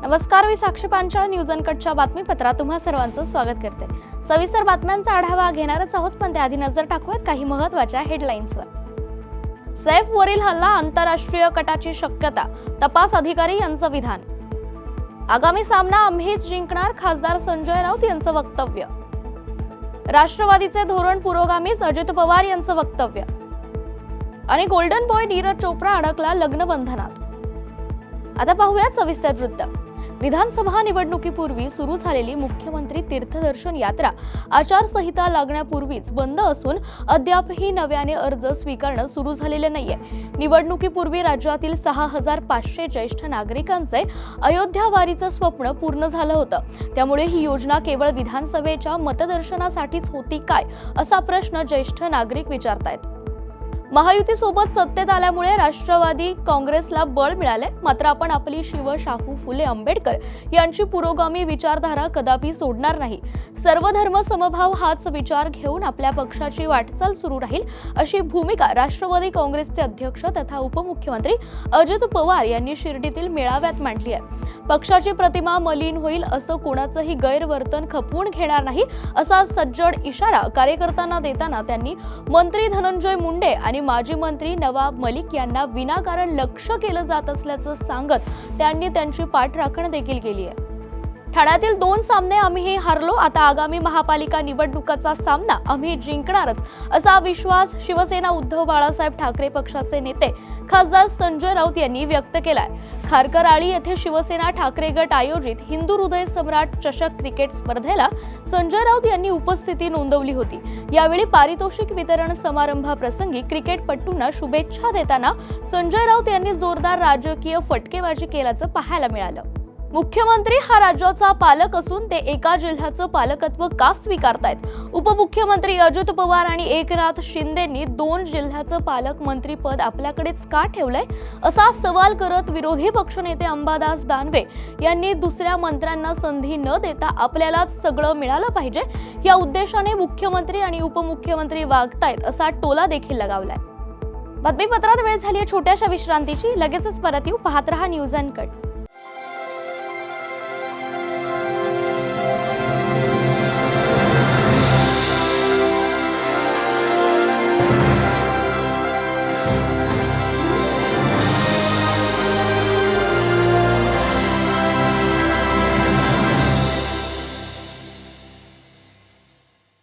नमस्कार, मी साक्षी पांचाळ न्यूज अनकटच्या बातमीपत्रात तुम्हा सर्वांचं स्वागत करते। सविस्तर बातम्यांचा आढावा घेणारच आहोत, पण त्याआधी नजर टाकूयात काही महत्त्वाच्या हेडलाईन्सवर। सैफवरील हल्ला आंतरराष्ट्रीय कटाची शक्यता, तपास अधिकारी यांचं विधान। आगामी सामना आम्हीच जिंकणार, खासदार संजय राऊत यांचं वक्तव्य। राष्ट्रवादीचे धोरण पुरोगामीच, अजित पवार यांचं वक्तव्य। आणि गोल्डन बॉय नीरज चोप्रा अडकला लग्न बंधनात। आता पाहूयात सविस्तर वृत्त। विधानसभा निवडणुकीपूर्वी सुरू झालेली मुख्यमंत्री तीर्थदर्शन यात्रा आचारसंहिता लागण्यापूर्वीच बंद असून अद्यापही नव्याने अर्ज स्वीकारणं सुरू झालेले नाहीये। निवडणुकीपूर्वी राज्यातील 6500 ज्येष्ठ नागरिकांचे अयोध्या वारीचं स्वप्न पूर्ण झालं होतं। त्यामुळे ही योजना केवळ विधानसभेच्या मतदर्शनासाठीच होती काय, असा प्रश्न ज्येष्ठ नागरिक विचारतायत। महायुतीसोबत सत्तेत आल्यामुळे राष्ट्रवादी काँग्रेसला बळ मिळाले, मात्र आपण आपली शिव शाहू फुले आंबेडकर यांची पुरोगामी विचारधारा कदापि सोडणार नाही। सर्व धर्म समभाव हाच विचार घेऊन आपल्या पक्षाची वाटचाल सुरू राहील, अशी भूमिका राष्ट्रवादी काँग्रेसचे अध्यक्ष तथा उपमुख्यमंत्री अजित पवार यांनी शिर्डीतील मेळाव्यात मांडली आहे। पक्षाची प्रतिमा मलिन होईल असं कोणाचंही गैरवर्तन खपवून घेणार नाही, असा सज्जड इशारा कार्यकर्त्यांना देताना त्यांनी मंत्री धनंजय मुंडे आणि माजी मंत्री नवाब मलिक यांना विनाकारण लक्ष्य केलं जात असल्याचं सांगत त्यांनी त्यांची पाठराखण देखील केली आहे। ठाण्यातील 2 सामने आम्ही हारलो, आता आगामी महापालिका निवडणुकाचा सामना आम्ही जिंकणारच, असा विश्वास शिवसेना उद्धव बाळासाहेब ठाकरे पक्षाचे नेते खासदार संजय राऊत यांनी व्यक्त केलाय। खारकराळी येथे शिवसेना ठाकरे गट आयोजित हिंदू हृदय सम्राट चषक क्रिकेट स्पर्धेला संजय राऊत यांनी उपस्थिती नोंदवली होती। यावेळी पारितोषिक वितरण समारंभाप्रसंगी क्रिकेटपटूंना शुभेच्छा देताना संजय राऊत यांनी जोरदार राजकीय फटकेबाजी केल्याचं पाहायला मिळालं। मुख्यमंत्री हा राज्याचा पालक असून ते एका जिल्ह्याचं पालकत्व का स्वीकारतायत? उपमुख्यमंत्री अजित पवार आणि एकनाथ शिंदेंनी 2 जिल्ह्याचं पालकमंत्री पद आपल्याकडेच का ठेवलंय, असा सवाल करत विरोधी पक्षनेते अंबादास दानवे यांनी दुसऱ्या मंत्र्यांना संधी न देता आपल्यालाच सगळं मिळालं पाहिजे या उद्देशाने मुख्यमंत्री आणि उपमुख्यमंत्री वागतायत, असा टोला देखील लगावलाय। बातमीपत्रात वेळ झाली आहे छोट्याशा विश्रांतीची, लगेचच परत येऊ, पाहत रहा न्यूज अनकट।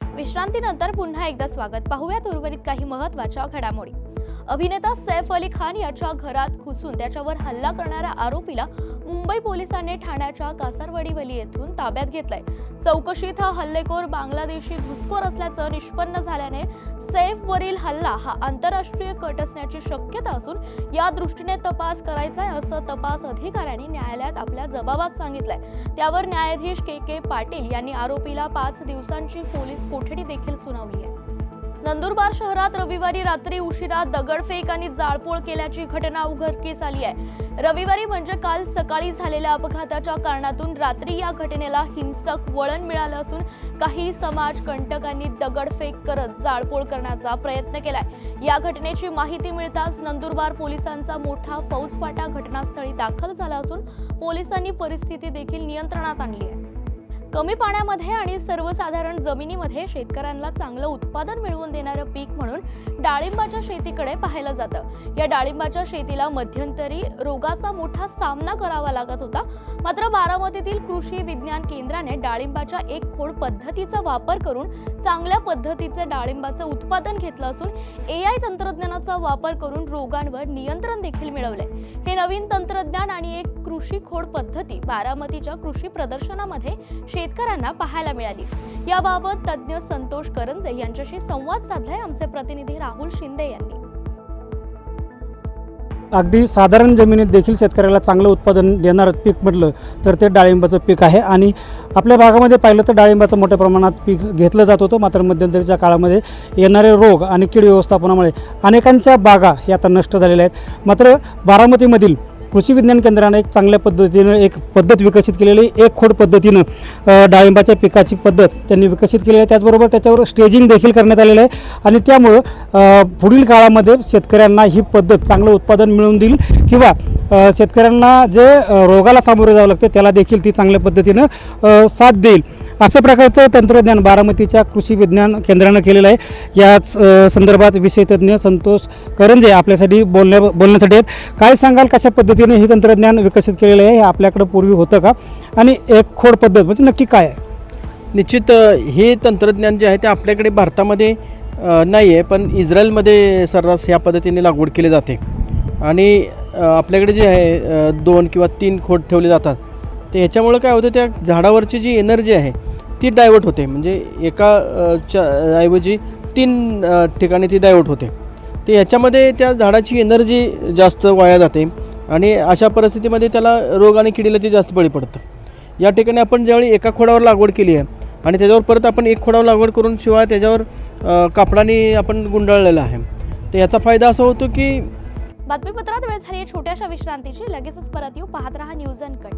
विश्रांतीनंतर पुन्हा एकदा स्वागत। पाहूयात उर्वरित काही महत्त्वाच्या घडामोडी। अभिनेता सैफ अली खान याच्या घरात घुसून त्याच्यावर हल्ला करणाऱ्या आरोपीला मुंबई पोलिसांनी ठाण्याच्या कासारवाडीवली येथून ताब्यात घेतलंय। चौकशीत हा हल्लेखोर बांगलादेशी घुसखोर असल्याचं निष्पन्न झाल्याने सैफवरील हल्ला हा आंतरराष्ट्रीय कट असण्याची शक्यता असून या दृष्टीने तपास करायचाय, असं तपास अधिकाऱ्यांनी न्यायालयात आपल्या जबाबात सांगितलंय। त्यावर न्यायाधीश के पाटील यांनी आरोपीला 5 दिवसांची पोलीस कोठडी देखील सुनावली आहे। नंदुरबार शहरात रविवारी रात्री उशिरा दगडफेक आणि जाळपोळ केल्याची घटना उघडकीस आली आहे। रविवारी म्हणजे काल सकाळी झालेल्या अपघाताच्या कारणातून रात्री या घटनेला हिंसक वळण मिळालं असून काही समाजकंटकांनी दगडफेक करत जाळपोळ करण्याचा प्रयत्न केलाय। या घटनेची माहिती मिळताच नंदुरबार पोलिसांचा मोठा फौजफाटा घटनास्थळी दाखल झाला असून पोलिसांनी परिस्थिती देखील नियंत्रणात आणली आहे। कमी पाण्यामध्ये आणि सर्वसाधारण जमिनीमध्ये शेतकऱ्यांना चांगलं उत्पादन मिळवून देणारं पीक म्हणून डाळिंबाच्या शेतीकडे पाहिलं जातं। या डाळिंबाच्या शेतीला मध्यंतरी रोगाचा मोठा सामना करावा लागत होता, मात्र बारामतीतील कृषी विज्ञान केंद्राने डाळिंबाच्या एक खोड पद्धतीचा वापर करून चांगल्या पद्धतीचे डाळिंबाचं उत्पादन घेतलं असून AI तंत्रज्ञानाचा वापर करून रोगांवर नियंत्रण देखील मिळवले। हे नवीन तंत्रज्ञान आणि एक कृषी खोड पद्धती बारामतीच्या कृषी प्रदर्शनामध्ये शेतकऱ्यांना पाहायला मिळाली। याबाबत तज्ञ संतोष करंजे यांच्याशी संवाद साधलाय आमचे प्रतिनिधी राहुल शिंदे यांनी। अगदी साधारण जमिनीत देखील शेतकऱ्याला चांगलं उत्पादन देणारं पीक म्हटलं तर ते डाळिंबाचं पीक आहे। आणि आपल्या भागामध्ये पाहिलं तर डाळिंबाचं मोठ्या प्रमाणात पीक घेतलं जात होतं, मात्र मध्यंतरीच्या काळामध्ये येणारे रोग आणि कीड व्यवस्थापनामुळे अनेकांच्या बागा हे आता नष्ट झालेल्या आहेत। मात्र बारामतीमधील कृषी विज्ञान केंद्राने एक चांगल्या पद्धतीनं एक पद्धत विकसित केलेली, एक खोड पद्धतीनं डाळिंबाच्या पिकाची पद्धत त्यांनी विकसित केलेली आहे. त्याचबरोबर त्याच्यावर स्टेजिंग देखील करण्यात आलेलं आहे आणि त्यामुळं पुढील काळामध्ये शेतकऱ्यांना ही पद्धत चांगलं उत्पादन मिळवून देईल किंवा शेतकऱ्यांना जे रोगाला सामोरे जावं लागते त्याला देखील ती चांगल्या पद्धतीनं साथ देईल. अशा प्रकारचं तंत्रज्ञान बारामतीच्या कृषी विज्ञान केंद्रानं केलेलं आहे. याच संदर्भात विषयतज्ञ संतोष करंजे आपल्यासाठी बोलण्यासाठी आहेत. काय सांगाल, कशा पद्धतीने हे तंत्रज्ञान विकसित केलेलं आहे? हे आपल्याकडं पूर्वी होतं का आणि एक खोड पद्धत म्हणजे नक्की काय आहे? निश्चित हे तंत्रज्ञान जे आहे ते आपल्याकडे भारतामध्ये नाही आहे, पण इस्रायलमध्ये सर्रास ह्या पद्धतीने लागवड केली जाते आणि आपल्याकडे जे आहे 2 किंवा 3 खोड ठेवले जातात. तर ह्याच्यामुळं काय होतं, त्या झाडावरची जी एनर्जी आहे ती डायवर्ट होते, म्हणजे एका ऐवजी 3 ठिकाणी ती डायवर्ट होते. तर ह्याच्यामध्ये त्या झाडाची एनर्जी जास्त वाया जाते आणि अशा परिस्थितीमध्ये त्याला रोग आणि किडीला ते जास्त बळी पडतं. या ठिकाणी आपण ज्यावेळी एका खोडावर लागवड केली आहे आणि त्याच्यावर परत आपण एक खोडावर लागवड करून शिवाय त्याच्यावर कापडाने आपण गुंडाळलेलं आहे, तर याचा फायदा असा होतो की बातमीपत्रात वेळ झाली छोट्याशा विश्रांतीची. लगेचच परत येऊ. पाहत रहा न्यूज अनकट.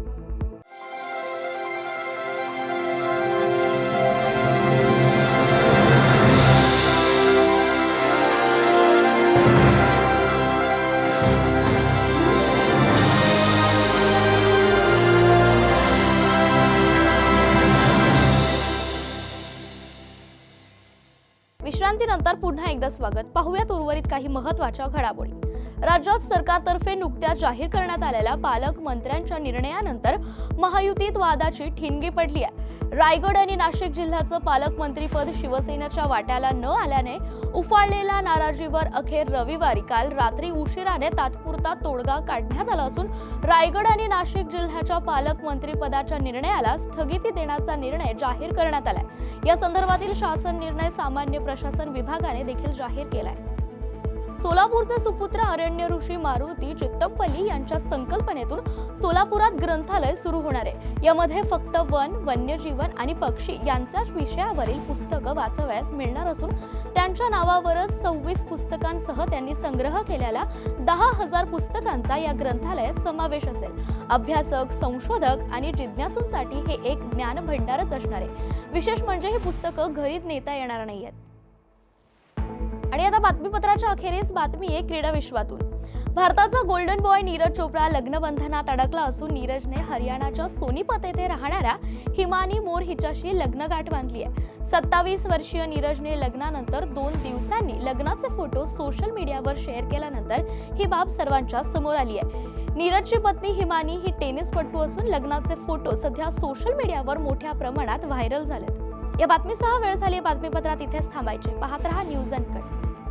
विश्रांतीनंतर पुन्हा एकदा स्वागत. पाहूयात उर्वरित काही महत्त्वाच्या घडामोडी. राज्यात सरकारतर्फे नुकत्याच जाहीर करण्यात आलेल्या पालकमंत्र्यांच्या निर्णयानंतर महायुतीत वादाची ठिणगी पडली आहे. रायगड आणि नाशिक जिल्ह्याचं पालकमंत्रीपद शिवसेनेच्या वाट्याला न आल्याने उफाळलेल्या नाराजीवर अखेर रविवारी काल रात्री उशिराने तात्पुरता तोडगा काढण्यात आला असून रायगड आणि नाशिक जिल्ह्याच्या पालकमंत्रीपदाच्या निर्णयाला स्थगिती देण्याचा निर्णय जाहीर करण्यात आलाय. या संदर्भातील शासन निर्णय सामान्य प्रशासन विभागाने देखील जाहीर केलाय. सोलापूरचे सुपुत्र अरण्य ऋषी मारुती चित्तमपल्ली यांच्या संकल्पनेतून सोलापुरात ग्रंथालय सुरू होणार आहे. यामध्ये फक्त वन, वन्यजीवन आणि पक्षी यांच्याच विषयावरील पुस्तकं वाचवयास मिळणार असून त्यांच्या नावावरच 26 पुस्तकांसह त्यांनी संग्रह केलेल्या 10,000 पुस्तकांचा या ग्रंथालयात समावेश असेल. अभ्यासक, संशोधक आणि जिज्ञासूंसाठी हे एक ज्ञान भंडारच असणार आहे. विशेष म्हणजे ही पुस्तकं घरी नेता येणार नाहीयेत. आणि आता बातमीपत्राच्या अखेरीस बातमी आहे क्रीडा विश्वातून. भारताचा गोल्डन बॉय नीरज चोप्रा लग्नबंधनात अडकला असून नीरजने हरियाणाच्या सोनीपत येथे राहणाऱ्या हिमानी मोर हिच्याशी लग्नगाठ बांधली आहे. 27 वर्षीय नीरजने लग्नानंतर 2 दिवसांनी लग्नाचे फोटो सोशल मीडियावर शेअर केल्यानंतर ही बाब सर्वांच्या समोर आली आहे. नीरजची पत्नी हिमानी ही टेनिसपटू असून लग्नाचे फोटो सध्या सोशल मीडियावर मोठ्या प्रमाणात व्हायरल झालेत. या बातमीसह वेळ झाली बातमीपत्रात इथेच थांबायचे. पाहत रहा न्यूज अनकट.